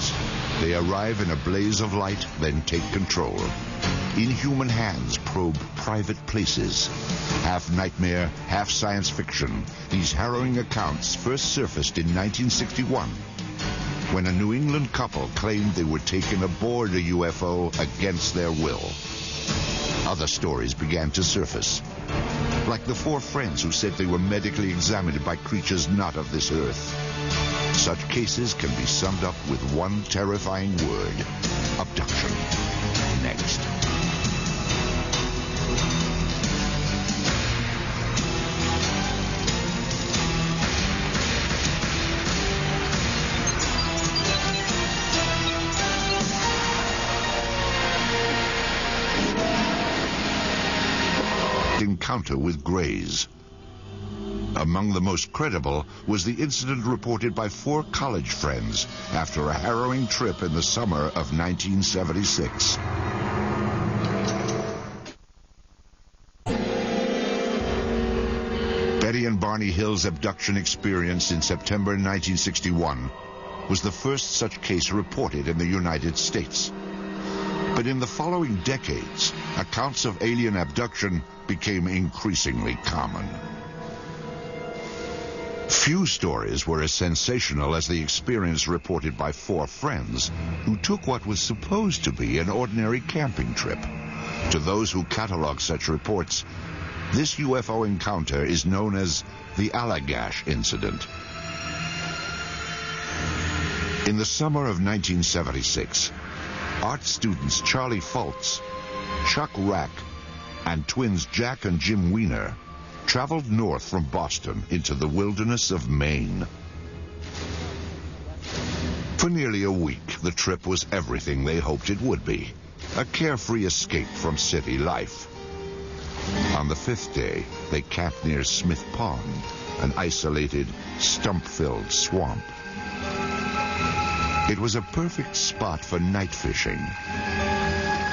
seconds. They arrive in a blaze of light, then take control. Inhuman hands probe private places. Half nightmare, half science fiction, these harrowing accounts first surfaced in 1961, when a New England couple claimed they were taken aboard a UFO against their will. Other stories began to surface, like the 4 friends who said they were medically examined by creatures not of this earth. Such cases can be summed up with one terrifying word: abduction. Next. Encounter with Greys. Among the most credible was the incident reported by 4 college friends after a harrowing trip in the summer of 1976. Betty and Barney Hill's abduction experience in September 1961 was the first such case reported in the United States. But in the following decades, accounts of alien abduction became increasingly common. Few stories were as sensational as the experience reported by 4 friends who took what was supposed to be an ordinary camping trip. To those who catalog such reports, this UFO encounter is known as the Allagash incident. In the summer of 1976, art students Charlie Fultz, Chuck Rack, and twins Jack and Jim Weiner traveled north from Boston into the wilderness of Maine. For nearly a week, the trip was everything they hoped it would be: a carefree escape from city life. On the 5th day, they camped near Smith Pond, an isolated, stump-filled swamp. It was a perfect spot for night fishing.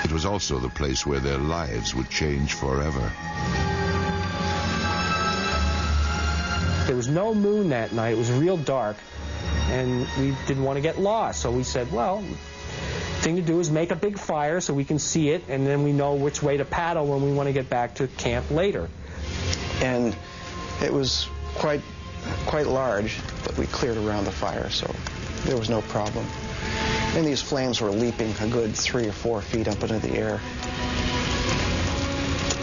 It was also the place where their lives would change forever. There was no moon that night. It was real dark, and we didn't want to get lost. So we said, well, the thing to do is make a big fire so we can see it, and then we know which way to paddle when we want to get back to camp later. And it was quite large, but we cleared around the fire, so there was no problem. And these flames were leaping a good 3 or 4 feet up into the air.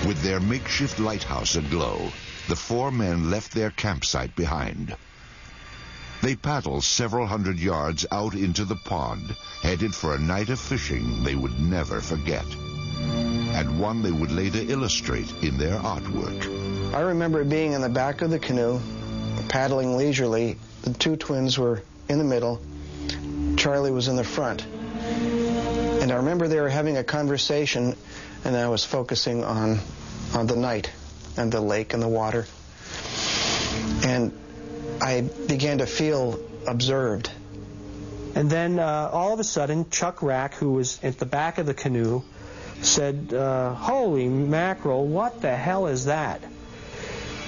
With their makeshift lighthouse aglow, the 4 men left their campsite behind. They paddled several hundred yards out into the pond, headed for a night of fishing they would never forget, and one they would later illustrate in their artwork. I remember being in the back of the canoe, paddling leisurely. The 2 twins were in the middle. Charlie was in the front. And I remember they were having a conversation, and I was focusing on the night and the lake and the water. And I began to feel observed. And then all of a sudden, Chuck Rack, who was at the back of the canoe, said, holy mackerel, what the hell is that?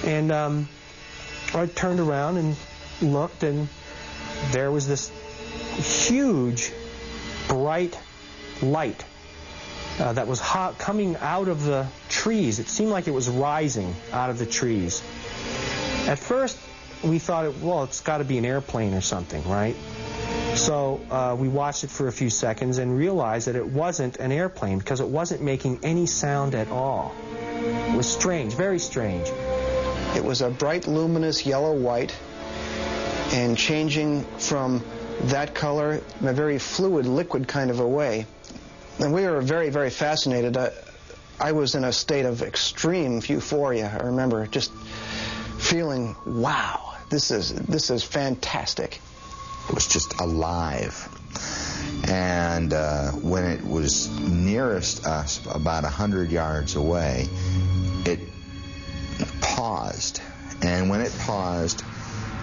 And I turned around and looked, and there was this huge, bright light that was coming out of the trees. It seemed like it was rising out of the trees. At first, we thought, it's got to be an airplane or something, right? So we watched it for a few seconds and realized that it wasn't an airplane because it wasn't making any sound at all. It was strange, very strange. It was a bright, luminous yellow-white, and changing from that color in a very fluid, liquid kind of a way. And we were very, very fascinated. I was in a state of extreme euphoria. I remember just feeling, wow, this is fantastic. It was just alive. And when it was nearest us, about 100 yards away, it paused. And when it paused,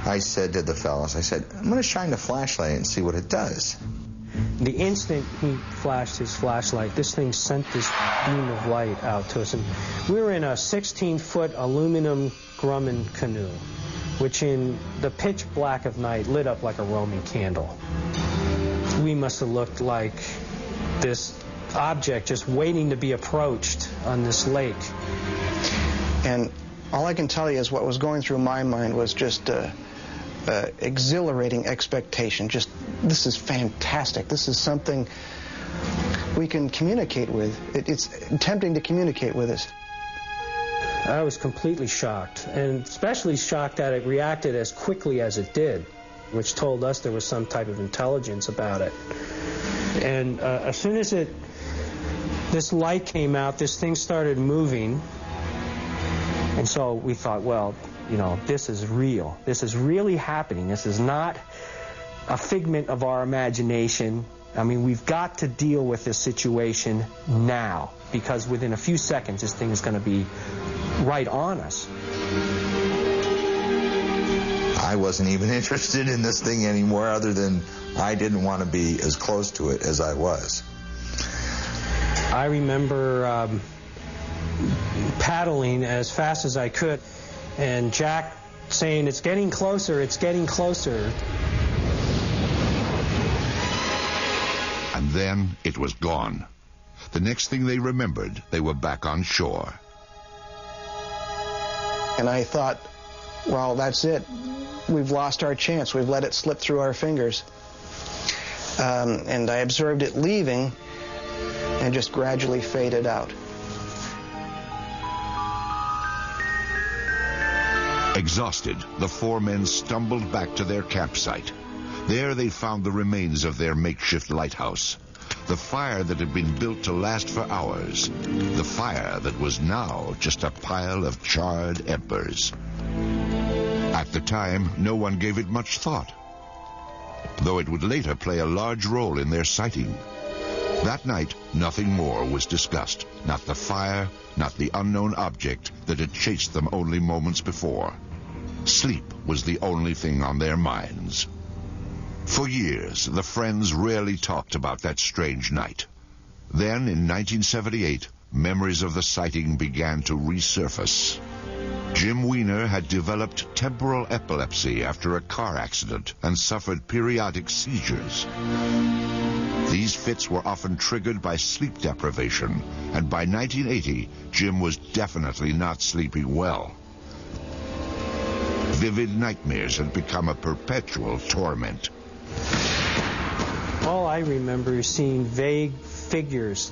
I said to the fellows, I'm going to shine the flashlight and see what it does. The instant he flashed his flashlight, this thing sent this beam of light out to us. And we were in a 16-foot aluminum Grumman canoe, which in the pitch black of night lit up like a Roman candle. we must have looked like this object just waiting to be approached on this lake. And all I can tell you is what was going through my mind was just exhilarating expectation. Just, this is fantastic. This is something we can communicate with. It's tempting to communicate with us. I was completely shocked, and especially shocked that it reacted as quickly as it did, which told us there was some type of intelligence about it. And as soon as this light came out, this thing started moving, and so we thought, well, you know, this is real. This is really happening. This is not a figment of our imagination. I mean, we've got to deal with this situation now, because within a few seconds, this thing is going to be right on us. I wasn't even interested in this thing anymore, other than I didn't want to be as close to it as I was. I remember paddling as fast as I could, and Jack saying, "It's getting closer, it's getting closer." And then it was gone. The next thing they remembered, they were back on shore. And I thought, well, that's it. We've lost our chance. We've let it slip through our fingers. And I observed it leaving and just gradually faded out. Exhausted, the four men stumbled back to their campsite. There they found the remains of their makeshift lighthouse. The fire that had been built to last for hours. The fire that was now just a pile of charred embers. At the time, no one gave it much thought, though it would later play a large role in their sighting. That night, nothing more was discussed. Not the fire, not the unknown object that had chased them only moments before. Sleep was the only thing on their minds. For years, the friends rarely talked about that strange night. Then, in 1978, memories of the sighting began to resurface. Jim Weiner had developed temporal epilepsy after a car accident and suffered periodic seizures. These fits were often triggered by sleep deprivation, and by 1980, Jim was definitely not sleeping well. Vivid nightmares had become a perpetual torment. All I remember is seeing vague figures,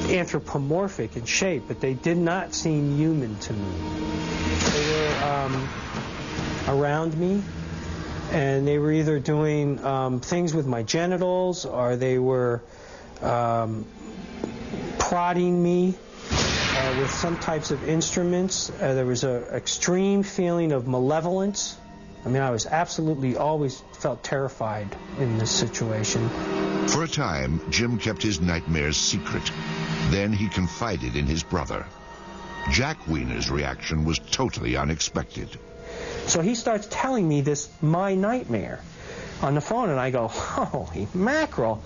anthropomorphic in shape, but they did not seem human to me. They were around me, and they were either doing things with my genitals, or they were prodding me with some types of instruments. There was an extreme feeling of malevolence. I mean, I was absolutely always felt terrified in this situation. For a time, Jim kept his nightmares secret. Then he confided in his brother. Jack Weiner's reaction was totally unexpected. So he starts telling me this, my nightmare, on the phone, and I go, holy mackerel,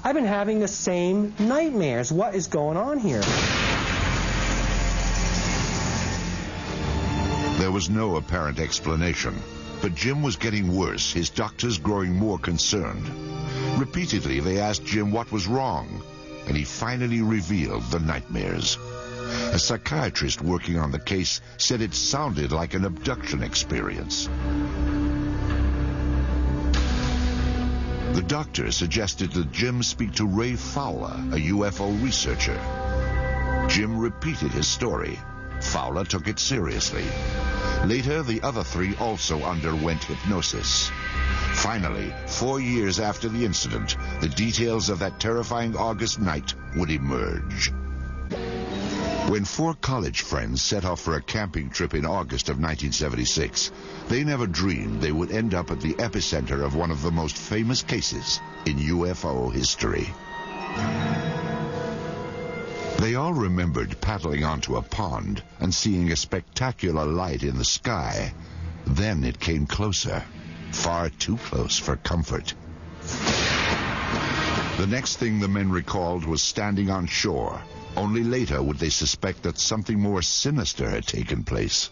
I've been having the same nightmares. What is going on here? There was no apparent explanation, but Jim was getting worse, his doctors growing more concerned. Repeatedly, they asked Jim what was wrong, and he finally revealed the nightmares. A psychiatrist working on the case said it sounded like an abduction experience. The doctor suggested that Jim speak to Ray Fowler, a UFO researcher. Jim repeated his story. Fowler took it seriously. Later, the other three also underwent hypnosis. Finally, 4 years after the incident, the details of that terrifying August night would emerge. When four college friends set off for a camping trip in August of 1976, they never dreamed they would end up at the epicenter of one of the most famous cases in UFO history. They all remembered paddling onto a pond and seeing a spectacular light in the sky. Then it came closer, far too close for comfort. The next thing the men recalled was standing on shore. Only later would they suspect that something more sinister had taken place.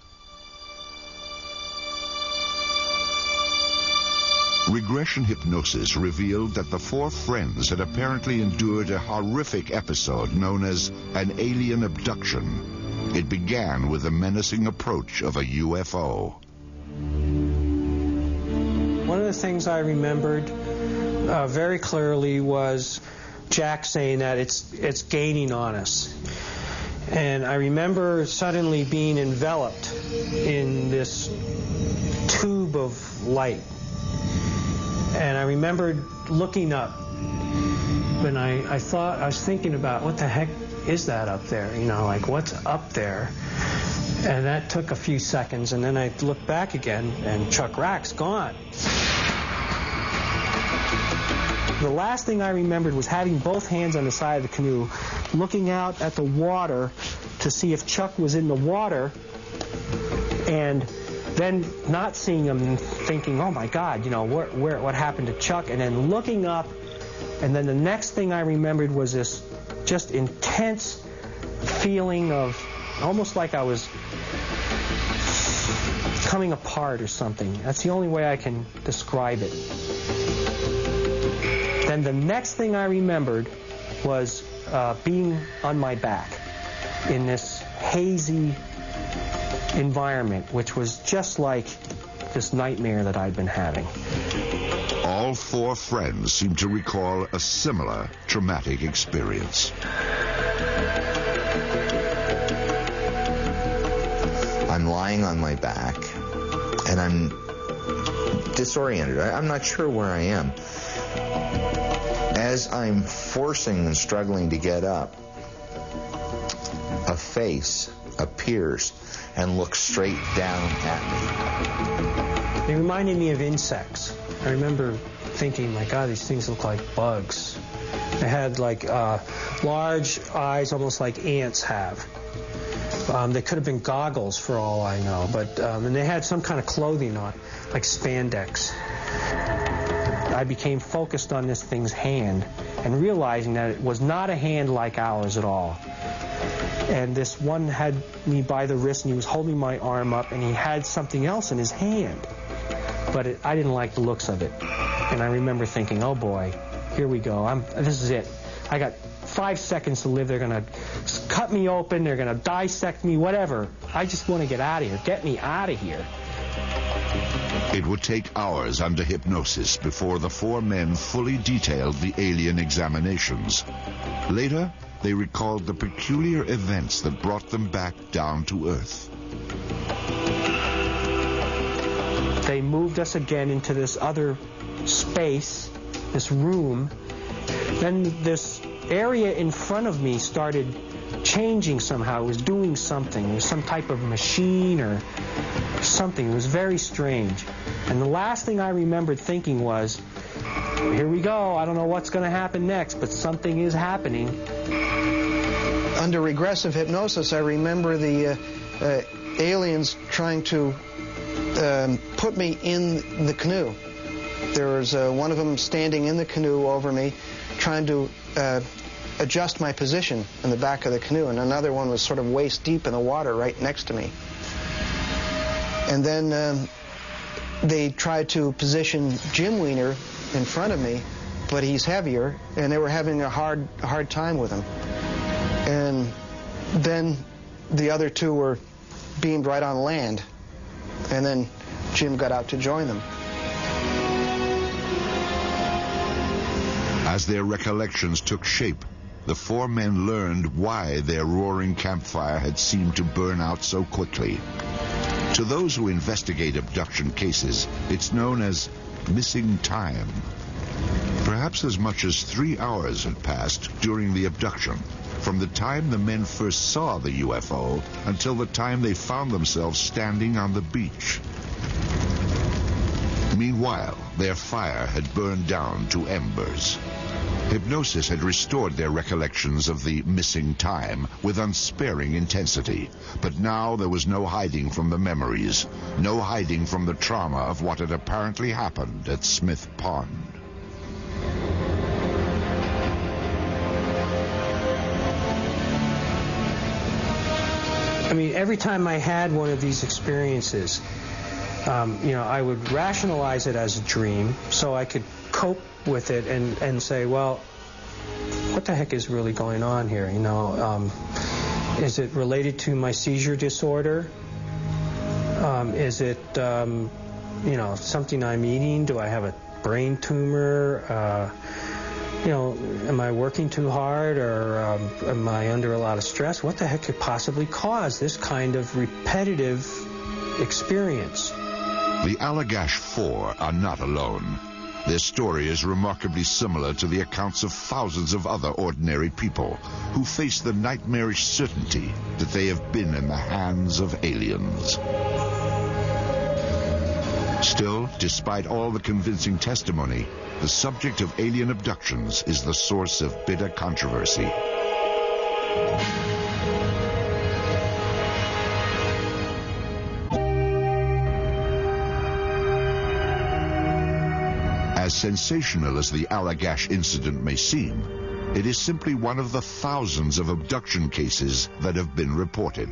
Regression hypnosis revealed that the four friends had apparently endured a horrific episode known as an alien abduction. It began with the menacing approach of a UFO. One of the things I remembered very clearly was Jack saying that it's gaining on us. And I remember suddenly being enveloped in this tube of light. And I remembered looking up, and I was thinking about, what the heck is that up there? You know, like, what's up there? And that took a few seconds, and then I looked back again, and Chuck Rack's gone. The last thing I remembered was having both hands on the side of the canoe, looking out at the water to see if Chuck was in the water, and then not seeing him and thinking, oh my God, you know, what happened to Chuck? And then looking up, and then the next thing I remembered was this just intense feeling of almost like I was coming apart or something. That's the only way I can describe it. Then the next thing I remembered was being on my back in this hazy environment, which was just like this nightmare that I'd been having. All four friends seem to recall a similar traumatic experience. I'm lying on my back, and I'm disoriented. I'm not sure where I am. As I'm forcing and struggling to get up, a face appears and looks straight down at They reminded me of insects. I remember thinking, my God, these things look like bugs. They had like large eyes, almost like ants have. They could have been goggles for all I know, but and they had some kind of clothing on, like spandex. I became focused on this thing's hand and realizing that it was not a hand like ours at all. And this one had me by the wrist, and he was holding my arm up, and he had something else in his hand. But I didn't like the looks of it. And I remember thinking, oh boy, here we go. This is it. I got 5 seconds to live. They're going to cut me open. They're going to dissect me, whatever. I just want to get out of here. Get me out of here. It would take hours under hypnosis before the four men fully detailed the alien examinations. Later, they recalled the peculiar events that brought them back down to Earth. They moved us again into this other space, this room. Then this area in front of me started changing somehow. It was doing something. It was some type of machine or something. It was very strange. And the last thing I remembered thinking was, here we go. I don't know what's going to happen next, but something is happening. Under regressive hypnosis, I remember the aliens trying to put me in the canoe. There was one of them standing in the canoe over me, trying to adjust my position in the back of the canoe, and another one was sort of waist deep in the water right next to me. And then they tried to position Jim Wiener in front of me, but he's heavier, and they were having a hard time with him. And then the other two were beamed right on land, and then Jim got out to join them. As their recollections took shape, the four men learned why their roaring campfire had seemed to burn out so quickly. To those who investigate abduction cases, it's known as missing time. Perhaps as much as 3 hours had passed during the abduction, from the time the men first saw the UFO until the time they found themselves standing on the beach. Meanwhile, their fire had burned down to embers. Hypnosis had restored their recollections of the missing time with unsparing intensity. But now there was no hiding from the memories, no hiding from the trauma of what had apparently happened at Smith Pond. I mean, every time I had one of these experiences, I would rationalize it as a dream so I could cope with it and say, well, what the heck is really going on here? Is it related to my seizure disorder? Is it, something I'm eating? Do I have a brain tumor? Am I working too hard, or am I under a lot of stress? What the heck could possibly cause this kind of repetitive experience? The Allagash Four are not alone. Their story is remarkably similar to the accounts of thousands of other ordinary people who face the nightmarish certainty that they have been in the hands of aliens. Still, despite all the convincing testimony, the subject of alien abductions is the source of bitter controversy. As sensational as the Allagash incident may seem, it is simply one of the thousands of abduction cases that have been reported.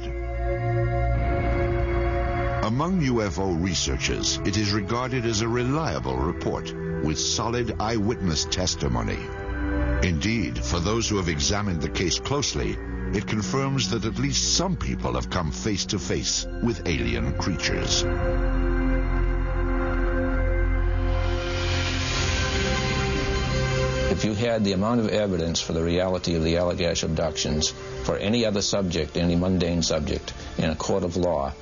Among UFO researchers, it is regarded as a reliable report with solid eyewitness testimony. Indeed, for those who have examined the case closely, it confirms that at least some people have come face to face with alien creatures. If you had the amount of evidence for the reality of the Allagash abductions for any other subject, any mundane subject, in a court of law,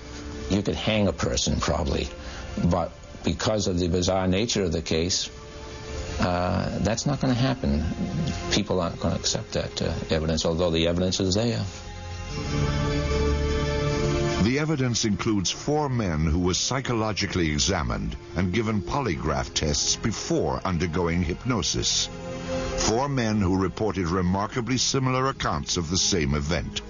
you could hang a person probably. But because of the bizarre nature of the case, that's not going to happen. People aren't going to accept that evidence, although the evidence is there. The evidence includes 4 men who were psychologically examined and given polygraph tests before undergoing hypnosis. 4 men who reported remarkably similar accounts of the same event.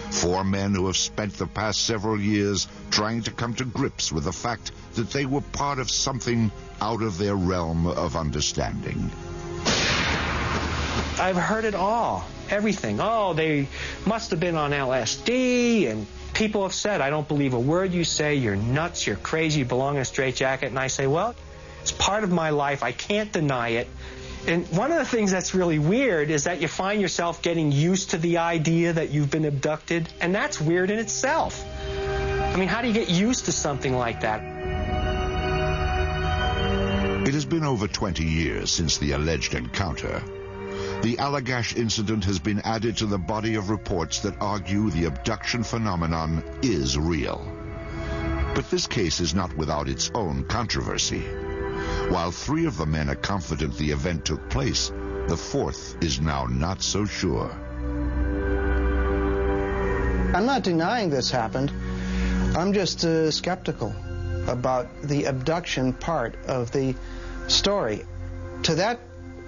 4 men who have spent the past several years trying to come to grips with the fact that they were part of something out of their realm of understanding. I've heard it all, everything. Oh, they must have been on LSD, and people have said, I don't believe a word you say, you're nuts, you're crazy, you belong in a straitjacket. And I say, well, it's part of my life, I can't deny it. And one of the things that's really weird is that you find yourself getting used to the idea that you've been abducted, and that's weird in itself. I mean, how do you get used to something like that? It has been over 20 years since the alleged encounter. The Allagash incident has been added to the body of reports that argue the abduction phenomenon is real. But this case is not without its own controversy. While 3 of the men are confident the event took place, the 4th is now not so sure. I'm not denying this happened. I'm just skeptical about the abduction part of the story. To that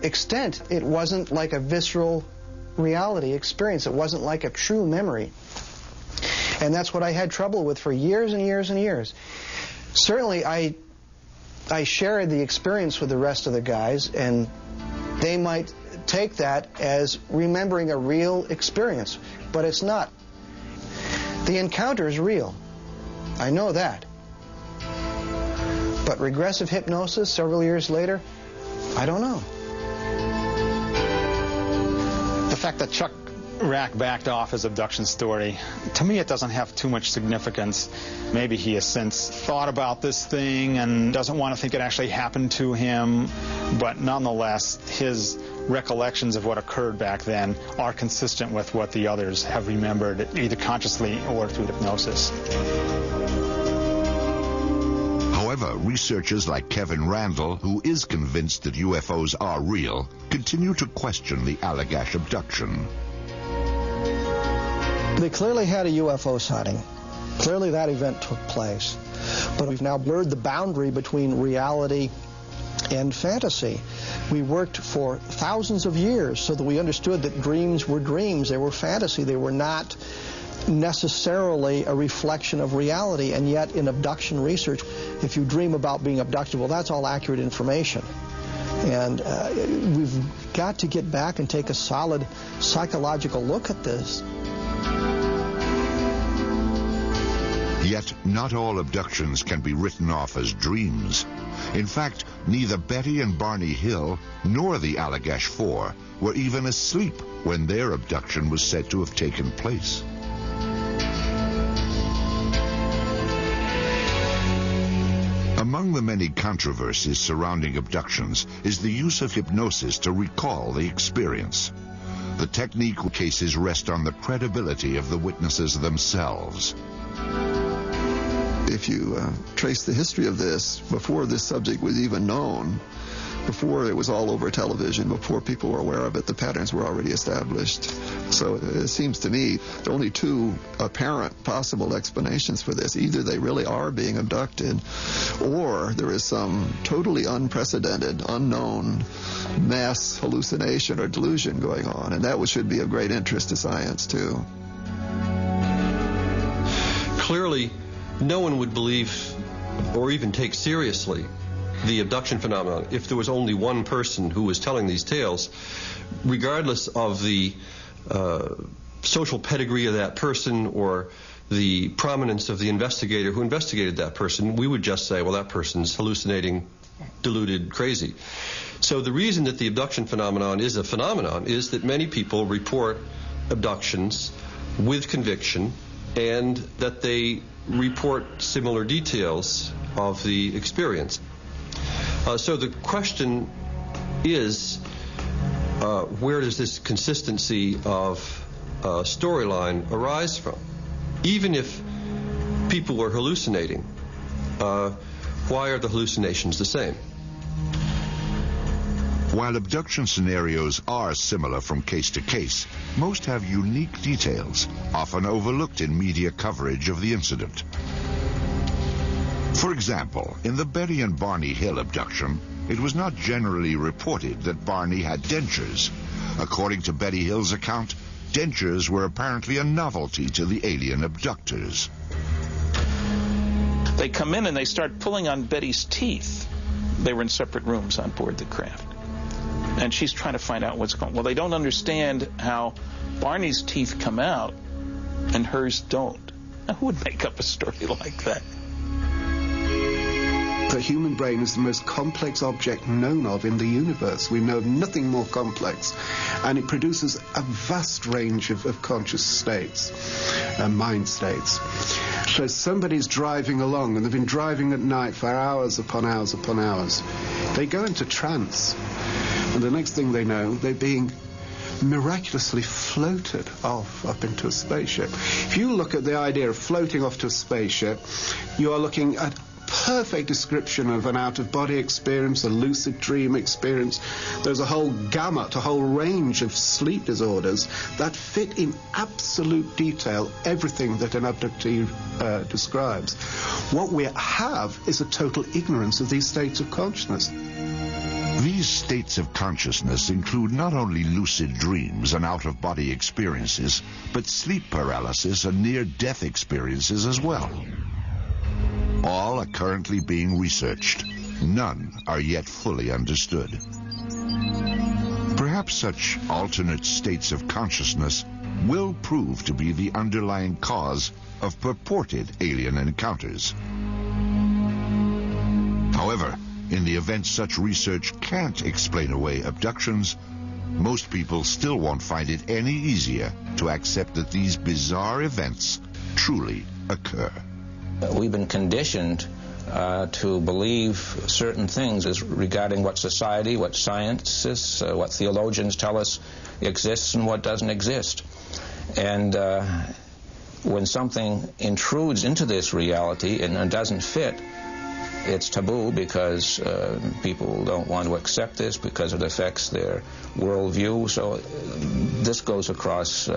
extent, it wasn't like a visceral reality experience. It wasn't like a true memory. And that's what I had trouble with for years and years and years. Certainly, I shared the experience with the rest of the guys, and they might take that as remembering a real experience, but it's not. The encounter is real. I know that. But regressive hypnosis several years later, I don't know. The fact that Chuck Rack backed off his abduction story, to me it doesn't have too much significance. Maybe he has since thought about this thing and doesn't want to think it actually happened to him, but nonetheless his recollections of what occurred back then are consistent with what the others have remembered, either consciously or through hypnosis. However, researchers like Kevin Randall, who is convinced that UFOs are real, continue to question the Allagash abduction. They clearly had a UFO sighting. Clearly that event took place. But we've now blurred the boundary between reality and fantasy. We worked for thousands of years so that we understood that dreams were dreams. They were fantasy. They were not necessarily a reflection of reality. And yet in abduction research, if you dream about being abducted, well, that's all accurate information. And we've got to get back and take a solid psychological look at this. Yet, not all abductions can be written off as dreams. In fact, neither Betty and Barney Hill nor the Allagash Four were even asleep when their abduction was said to have taken place. Among the many controversies surrounding abductions is the use of hypnosis to recall the experience. The technique cases rest on the credibility of the witnesses themselves. If you trace the history of this, before this subject was even known, before it was all over television, before people were aware of it, the patterns were already established. So it seems to me there are only two apparent possible explanations for this. Either they really are being abducted, or there is some totally unprecedented, unknown mass hallucination or delusion going on, and that should be of great interest to science, too. Clearly, no one would believe or even take seriously the abduction phenomenon if there was only one person who was telling these tales, regardless of the social pedigree of that person or the prominence of the investigator who investigated that person. We would just say, well, that person's hallucinating, deluded, crazy. So the reason that the abduction phenomenon is a phenomenon is that many people report abductions with conviction, and that they report similar details of the experience. So the question is, where does this consistency of storyline arise from? Even if people were hallucinating, why are the hallucinations the same? While abduction scenarios are similar from case to case, most have unique details, often overlooked in media coverage of the incident. For example, in the Betty and Barney Hill abduction, it was not generally reported that Barney had dentures. According to Betty Hill's account, dentures were apparently a novelty to the alien abductors. They come in and they start pulling on Betty's teeth. They were in separate rooms on board the craft. And she's trying to find out what's going on. Well, they don't understand how Barney's teeth come out and hers don't. Now, who would make up a story like that? The human brain is the most complex object known of in the universe. We know of nothing more complex. And it produces a vast range of conscious states, mind states. So somebody's driving along, and they've been driving at night for hours upon hours upon hours. They go into trance. And the next thing they know, they're being miraculously floated off up into a spaceship. If you look at the idea of floating off to a spaceship, you are looking at perfect description of an out-of-body experience, a lucid dream experience. There's a whole gamut, a whole range of sleep disorders that fit in absolute detail everything that an abductee describes. What we have is a total ignorance of these states of consciousness. These states of consciousness include not only lucid dreams and out-of-body experiences, but sleep paralysis and near-death experiences as well. All are currently being researched. None are yet fully understood. Perhaps such alternate states of consciousness will prove to be the underlying cause of purported alien encounters. However, in the event such research can't explain away abductions, most people still won't find it any easier to accept that these bizarre events truly occur. We've been conditioned to believe certain things as regarding what society, what scientists, what theologians tell us exists and what doesn't exist. And when something intrudes into this reality and doesn't fit, it's taboo because people don't want to accept this because it affects their worldview. So this goes across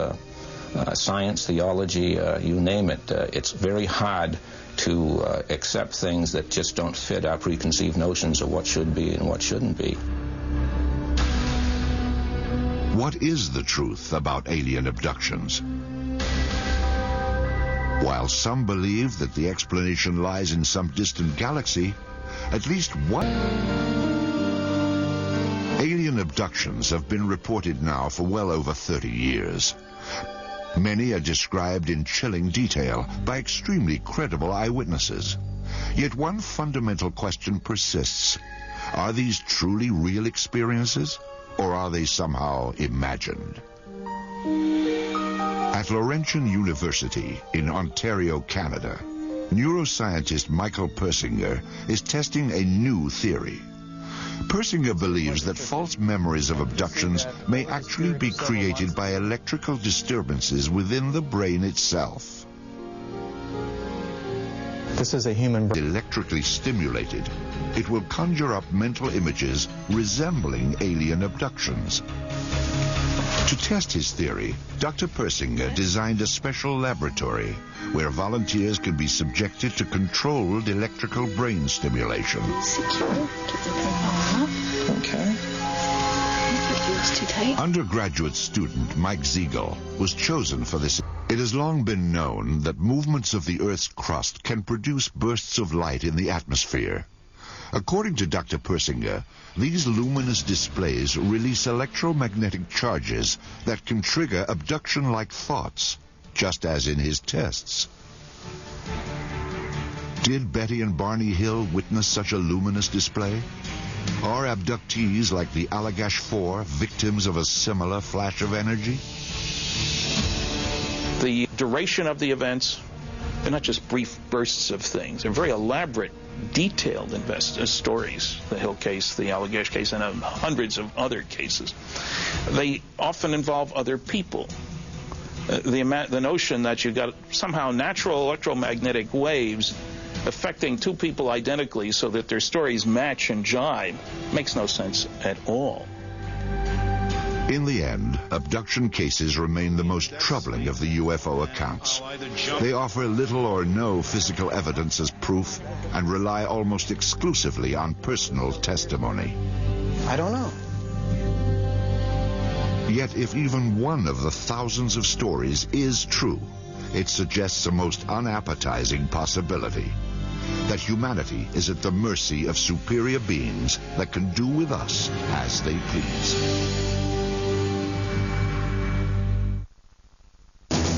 science, theology, you name it. It's very hard to accept things that just don't fit our preconceived notions of what should be and what shouldn't be. What is the truth about alien abductions? While some believe that the explanation lies in some distant galaxy, at least one alien abductions have been reported now for well over 30 years. Many are described in chilling detail by extremely credible eyewitnesses. Yet one fundamental question persists. Are these truly real experiences, or are they somehow imagined? At Laurentian University in Ontario, Canada, neuroscientist Michael Persinger is testing a new theory. Persinger believes that false memories of abductions may actually be created by electrical disturbances within the brain itself. This is a human brain. Electrically stimulated, it will conjure up mental images resembling alien abductions. To test his theory, Dr. Persinger designed a special laboratory where volunteers can be subjected to controlled electrical brain stimulation. Secure. Get the thing off. Okay. It was too tight. Undergraduate student Mike Ziegel was chosen for this. It has long been known that movements of the Earth's crust can produce bursts of light in the atmosphere. According to Dr. Persinger, these luminous displays release electromagnetic charges that can trigger abduction-like thoughts, just as in his tests. Did Betty and Barney Hill witness such a luminous display? Are abductees like the Allagash Four victims of a similar flash of energy? The duration of the events, they're not just brief bursts of things. They're very elaborate, detailed stories. The Hill case, the Allagash case, and hundreds of other cases. They often involve other people. The notion that you've got somehow natural electromagnetic waves affecting two people identically so that their stories match and jibe makes no sense at all. In the end, abduction cases remain the most troubling of the UFO accounts. They offer little or no physical evidence as proof and rely almost exclusively on personal testimony. I don't know. Yet if even one of the thousands of stories is true, it suggests a most unappetizing possibility: that humanity is at the mercy of superior beings that can do with us as they please.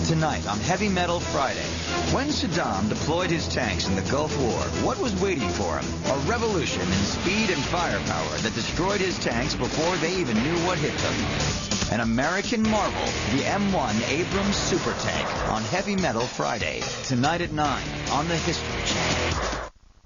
Tonight on Heavy Metal Friday, when Saddam deployed his tanks in the Gulf War, what was waiting for him? A revolution in speed and firepower that destroyed his tanks before they even knew what hit them. An American marvel, the M1 Abrams super tank on Heavy Metal Friday, tonight at 9 on the History Channel.